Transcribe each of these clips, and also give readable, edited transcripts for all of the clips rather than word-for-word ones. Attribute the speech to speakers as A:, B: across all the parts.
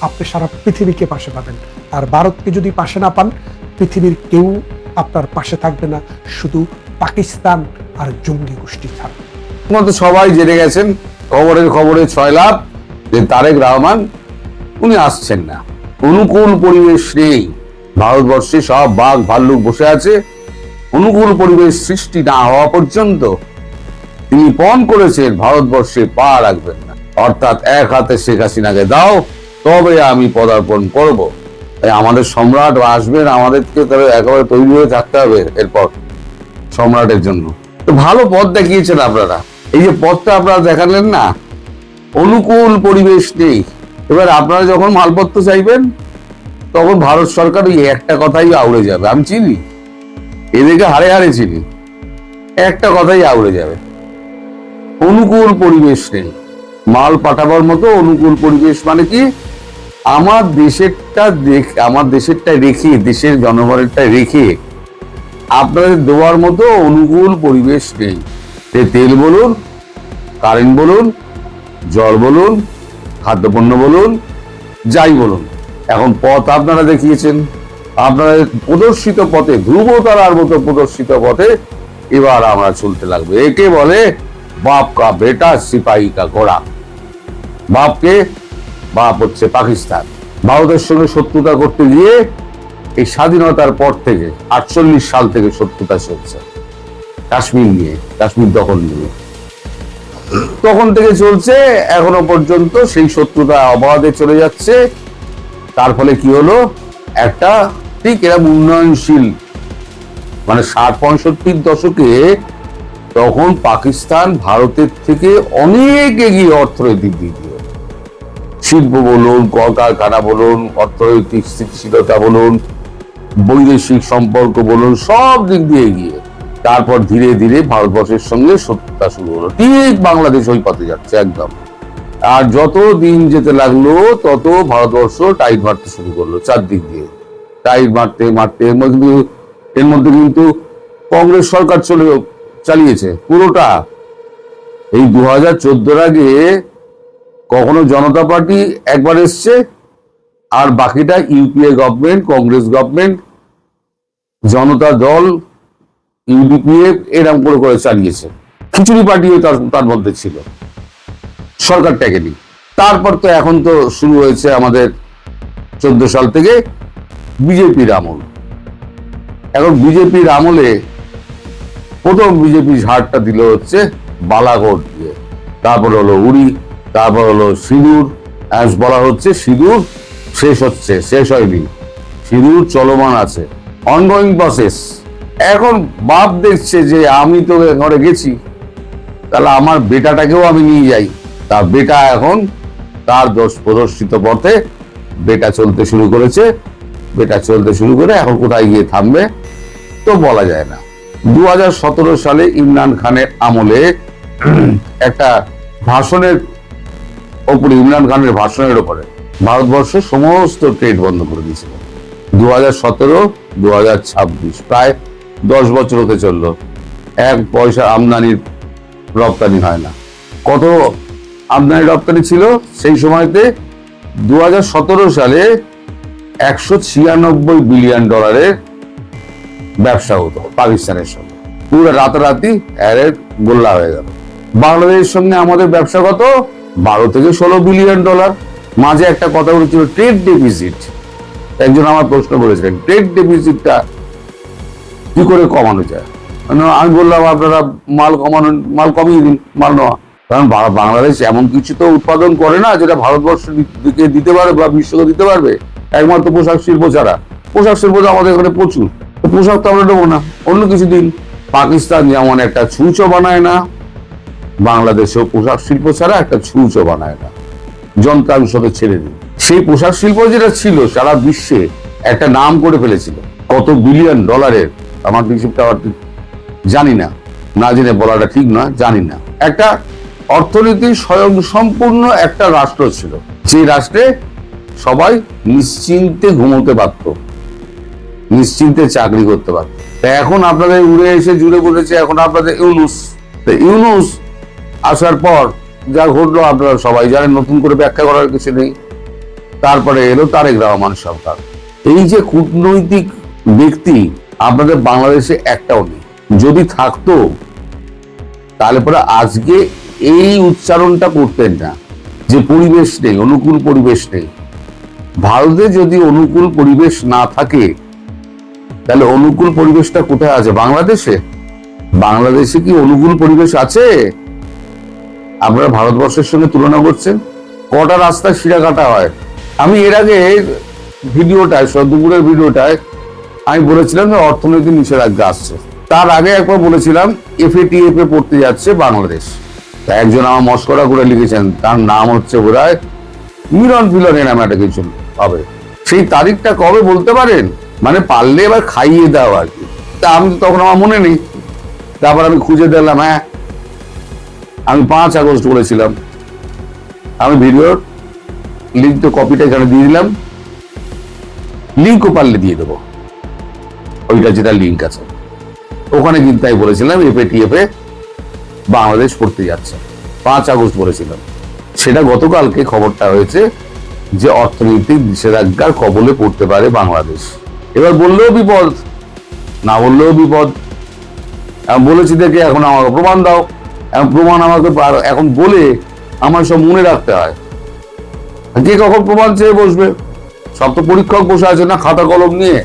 A: আপনি সারা পৃথিবীকে পাশে পাবেন। আর ভারতকে যদি পাশে না পান, পৃথিবীর কেউ আপনার পাশে থাকবে না, শুধু পাকিস্তান আর জঙ্গি গোষ্ঠী ছাড়া।
B: মতো সবাই জেনে গেছেন, খবরে ছয় লাভ যে তারেক রহমান উনি আসছেন না। অনুকূল পরিবেশ নেই, ভারতবর্ষে সব বাঘ ভাল্লুক বসে আছে। অনুকূল পরিবেশ সৃষ্টি না হওয়া পর্যন্ত তিনি পণ করেছেন ভারতবর্ষে পা রাখবেন না, অর্থাৎ এক হাতে শেখ হাসিনাকে দাও তবে আমি পদার্পণ করব। তাই আমাদের সম্রাট আসবেন, আমাদেরকে তাহলে একেবারে তৈরি হয়ে থাকতে হবে এরপর সম্রাটের জন্য। তো ভালো পথ দেখিয়েছেন আপনারা, এই যে পথটা আপনারা দেখালেন না, অনুকূল পরিবেশ নেই। এবার আপনারা যখন মালপত্র চাইবেন তখন ভারত সরকার ওই একটা কথাই আউড়ে যাবে। আমি চিনি এদেরকে, হারে হারে চিনি, একটা কথাই আউড়ে যাবে, অনুকূল পরিবেশ নেই। মাল পাঠাবার মতো অনুকূল পরিবেশ মানে কি, আমার দেশেরটা রেখে, দেশের জনগণেরটা রেখে আপনাদের দেওয়ার মতো অনুকূল পরিবেশ নেই। তেল বলুন, কারেন্ট বলুন, জল বলুন, খাদ্যপণ্য বলুন, যাই বলুন, এখন পথ আপনারা দেখিয়েছেন। আপনারা প্রদর্শিত পথে, ধ্রুবতারার মতো প্রদর্শিত পথে এবার আমরা চলতে লাগবে। একে বলে বাপ কা বেটা সিপাহী কা ঘোড়া। বাপকে, বাপ হচ্ছে পাকিস্তান। ভারতের সঙ্গে শত্রুতা করতে গিয়ে এই স্বাধীনতার পর থেকে 48 সাল থেকে শত্রুতা চলছে কাশ্মীর নিয়ে, কাশ্মীর দখল নিয়ে, তখন থেকে চলছে এখনো পর্যন্ত। সেই শত্রুতা অবাধে চলে যাচ্ছে। তার ফলে কি হলো, একটা ঠিক এরকম উন্নয়নশীল, মানে 60-65 দশকে তখন পাকিস্তান ভারতের থেকে অনেক এগিয়ে অর্থনৈতিক দিক দিয়ে, শিল্প বলুন, কলকারখানা বলুন, অর্থনৈতিক স্থিতিশীলতা বলুন, বৈদেশিক সম্পর্ক বলুন, সব দিক দিয়ে এগিয়ে। তারপর ধীরে ধীরে ভারতবর্ষের সঙ্গে শত্রুতা শুরু হলো। ঠিক বাংলাদেশ ওই পথে যাচ্ছে একদম। আর যত দিন যেতে লাগলো তত ভারতবর্ষ টাইট মারতে শুরু করলো, চারদিক দিয়ে টাইট মারতে মারতে। এর মধ্যে কিন্তু কংগ্রেস সরকার চালিয়েছে পুরোটা। এই 2014 আগে কখনো জনতা পার্টি একবার এসছে, আর বাকিটা ইউপিএ গভর্নমেন্ট, কংগ্রেস গভর্নমেন্ট, জনতা দল, ইউডিপিএফ এরকম করে চালিয়েছে। খিচুড়ি পার্টিও তার মধ্যে ছিল, সরকার টেকেনি। তারপর তো এখন তো শুরু হয়েছে আমাদের 14 সাল থেকে বিজেপির আমল। এখন বিজেপির আমলে প্রথম বিজেপি ঝাড়টা দিল হচ্ছে বালাকোট দিয়ে, তারপর হলো উড়ি, তারপর হলো সিঁদুর। বলা হচ্ছে সিঁদুর শেষ হচ্ছে, শেষ হয়নি, সিঁদুর চলমান আছে, অনগোয়িং প্রসেস। এখন বাপ দেখছে যে আমি তো ঘরে গেছি, তাহলে আমার বেটাটাকেও আমি নিয়ে যাই। তা বেটা এখন তার প্রদর্শিত পথে বেটা চলতে শুরু করেছে। বেটা চলতে শুরু করে এখন কোথায় গিয়ে থামবে তো বলা যায় না। 2017 সালে ইমরান খানের আমলে একটা ভাষণের ওপরে, ইমরান খানের ভাষণের ওপরে ভারতবর্ষের সমস্ত ট্রেড বন্ধ করে দিয়েছিল। 2017-2026 প্রায় 10 বছর হতে চললো, এক পয়সা আমদানির রপ্তানি হয় না। কত আমদানি রপ্তানি ছিল সেই সময়তে? 2017 সালে 196 বিলিয়ন ডলারের ব্যবসা হতো পাকিস্তানের সঙ্গে। পুরো রাতারাতি গোল্লা হয়ে গেল। বাংলাদেশের সঙ্গে আমাদের ব্যবসা কত? 12 থেকে 16 বিলিয়ন ডলার। মাঝে একটা কথা বলেছিল ট্রেড ডেফিসিট। একজন আমার প্রশ্ন করেছিলেন ট্রেড ডেফিসিটটা কি করে কমানো যায়। আমি বললাম আপনারা মাল কমিয়ে দিন, মাল নেওয়া। কারণ বাংলাদেশ এমন কিছু তো উৎপাদন করে না যেটা ভারতবর্ষ দিতে পারবে বা বিশ্বকে দিতে পারবে, একমাত্র পোশাক শিল্প ছাড়া। পোশাক শিল্প তো আমাদের এখানে প্রচুর, পোশাক তো আমরা নেবো না, অন্য কিছু দিন। পাকিস্তান যেমন একটা ছুঁচো বানায় না, বাংলাদেশেও পোশাক শিল্প ছাড়া একটা ছুঁচো বানায় না, যন্ত্রাংশ তো ছেড়ে দিন। সেই পোশাক শিল্প যেটা ছিল সারা বিশ্বে একটা নাম করে ফেলেছিল, কত বিলিয়ন ডলারের। আমার হিসেবটা জানি না, না জেনে বলাটা ঠিক নয়, জানি না। একটা অর্থনীতি স্বয়ং সম্পূর্ণ একটা রাষ্ট্র ছিল, যে রাষ্ট্রে সবাই নিশ্চিন্তে ঘুমোতে পারত, নিশ্চিন্তে চাকরি করতে পারত। এখন আপনাদের উড়ে এসে জুড়ে বলেছে এখন আপনাদের ইউনুস আসার পর যা ঘটলো আপনারা সবাই জানেন, নতুন করে ব্যাখ্যা করার কিছু নেই। তারপরে এলো তারেক রহমান সরকার। এই যে কূটনৈতিক ব্যক্তি আপনাদের বাংলাদেশে একটাও নেই। যদি থাকতো তাহলে পরে আজকে এই উচ্চারণটা করতেন না যে পরিবেশ নেই, অনুকূল পরিবেশ নেই। ভারতে যদি অনুকূল পরিবেশ না থাকে তাহলে অনুকূল পরিবেশটা কোথায় আছে? বাংলাদেশে। বাংলাদেশে কি অনুকূল পরিবেশ আছে? আপনারা ভারতবর্ষের সঙ্গে তুলনা করছেন। কটা রাস্তায় শিরা কাটা হয়। আমি এর আগে ভিডিওটায়, দুপুরের ভিডিওটায় আমি বলেছিলাম যে অর্থনৈতিক নিষেধাজ্ঞা আসছে। তার আগে একবার বলেছিলাম FATF এ পড়তে যাচ্ছে বাংলাদেশ। তা একজন আমার মস্করা করে লিখেছেন, তার নাম হচ্ছে বোধহয় মিলন ফিলন, এ নামে একটা কিছু হবে। সেই তারিখটা কবে বলতে পারেন? মানে পারলে এবার খাইয়ে দাও আর কি। তা আমি তখন আমার মনে নেই। তারপর আমি খুঁজে দিলাম, হ্যাঁ আমি 5 আগস্ট বলেছিলাম। আমি ভিডিওর লিঙ্ক তো কপিটা এখানে দিয়ে দিলাম, লিঙ্কও পারলে দিয়ে দেবো, ওইটা যেটা লিঙ্ক আছে ওখানে কিন্তু আমি বলেছিলাম FATF এ বাংলাদেশ পড়তে যাচ্ছে। 5 আগস্ট বলেছিলাম। সেটা গতকালকে খবরটা হয়েছে যে অর্থনৈতিক নিষেধাজ্ঞার কবলে পড়তে পারে বাংলাদেশ। এবার বললেও বিপদ, না বললেও বিপদ। বলেছি দেখে এখন আমাকে প্রমাণ দাও। প্রমাণ আমাকে এখন বলে আমার সব মনে রাখতে হয়। কে কখন প্রমাণ চেয়ে বসবে? সব তো পরীক্ষক বসে আছে না খাতা কলম নিয়ে।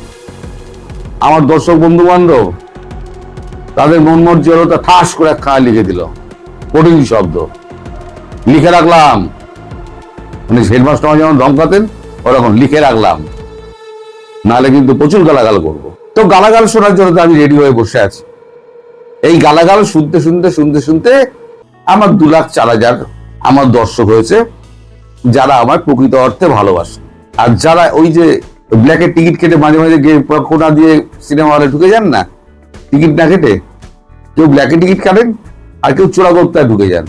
B: আমার দর্শক বন্ধু বান্ধব তাদের মন মর্যাদা ঠাস করে একখানা লিখে দিল, কঠিন শব্দ লিখে রাখলাম। মানে হেডমাস্টার যেমন ধমকাতেন ওরকম লিখে রাখলাম, নাহলে কিন্তু প্রচুর গালাগাল করবো। তো গালাগাল শোনার জন্য তো আমি রেডি হয়ে বসে আছি। এই গালাগাল শুনতে শুনতে শুনতে শুনতে আমার 2,04,000 আমার দর্শক হয়েছে, যারা আমার প্রকৃত অর্থে ভালোবাসে। আর যারা ওই যে ব্ল্যাকের টিকিট কেটে মাঝে মাঝে কোনা দিয়ে সিনেমা হলে ঢুকে যান না, টিকিট না কেটে, কেউ ব্ল্যাকে টিকিট কাটেন আর কেউ চোরাগোপ্তায় ঢুকে যান।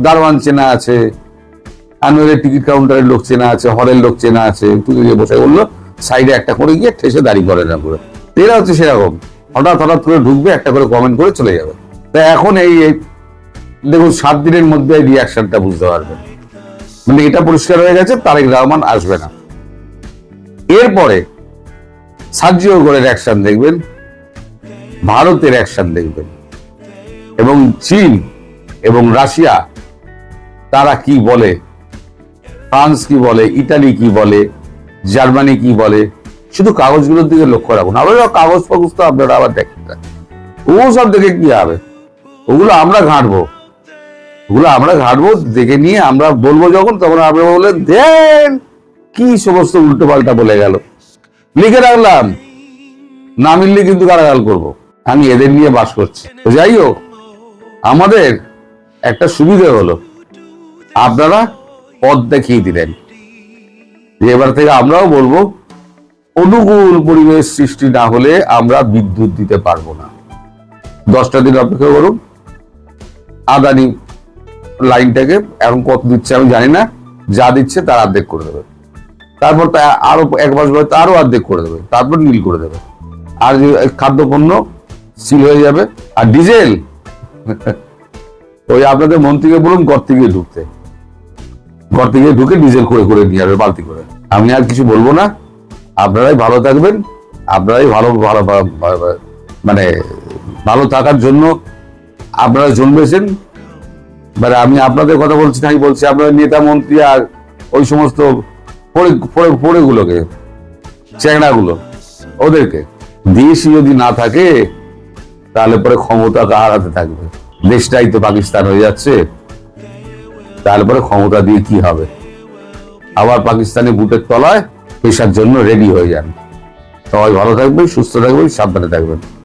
B: দারোয়ান চেনা আছে, আনোয়ারের টিকিট কাউন্টারের লোক চেনা আছে, হলের লোক চেনা আছে, ঢুকে গিয়ে বসে বললো সাইডে একটা করে গিয়ে ঠেসে দাঁড়িয়ে করে না করে। এরা হচ্ছে সেরকম, হঠাৎ হঠাৎ করে ঢুকবে, একটা করে কমেন্ট করে চলে যাবে। তা এখন এই দেখুন 7 দিনের মধ্যে রিয়াকশনটা বুঝতে পারবেন। মানে এটা পরিষ্কার হয়ে গেছে, তারেক রহমান আসবে না। এরপরে সার্জিওগড়ের অ্যাকশন দেখবেন, ভারতের অ্যাকশন দেখবেন, এবং চীন এবং রাশিয়া তারা কি বলে, ফ্রান্স কি বলে, ইটালি কি বলে, জার্মানি কি বলে। শুধু কাগজগুলোর দিকে লক্ষ্য রাখুন। আবার কাগজ ফাগজ তো আপনারা আবার দেখেন না, ও সব দেখে কি হবে? ওগুলো আমরা ঘাঁটবো, দেখে নিয়ে আমরা বলবো যখন, তখন আমরা বললেন দেন কি সমস্ত উল্টো পাল্টা বলে গেল। লিখে রাখলাম, না মিললে কিন্তু গালাগাল করবো। আমি এদের নিয়ে বাস করছি। তো যাই হোক, আমাদের একটা সুবিধা হলো আপনারা পথ দেখিয়ে দিলেন যে এবার থেকে আমরাও বলবো অনুকূল পরিবেশ সৃষ্টি না হলে আমরা বিদ্যুৎ দিতে পারবো না। 10টা দিন অপেক্ষা করুন। আদানি লাইনটাকে এখন কত দিচ্ছে আমি জানি না, যা দিচ্ছে তার অর্ধেক করে দেবে। তারপর আরো 1 মাস পরে আরো অর্ধেক করে দেবে, তারপর নীল করে দেবে। আর খাদ্যপণ্য সিল হয়ে যাবে। আর ডিজেল ওই আপনাদের মন্ত্রীকে বলুন ঘর থেকে ঢুকে ডিজেল করে করে নিয়ে যাবে বালতি করে। আমি আর কিছু বলবো না। আপনারাই ভালো থাকবেন, আপনারাই ভালো মানে ভালো থাকার জন্য আপনারা জন্মেছেন। মানে আমি আপনাদের কথা বলছি না, আমি বলছি আপনার নেতা মন্ত্রী আর ওই সমস্ত পড়েগুলোকে, চ্যাংড়াগুলো, ওদেরকে। দেশই যদি না থাকে তাহলে পরে ক্ষমতা কার হাতে থাকবে? দেশটাই তো পাকিস্তান হয়ে যাচ্ছে, তাহলে পরে ক্ষমতা দিয়ে কি হবে? আবার পাকিস্তানি বুটের তলায় পেশার জন্য রেডি হয়ে যান। সবাই ভালো থাকবেন, সুস্থ থাকবেন, সাবধানে থাকবেন।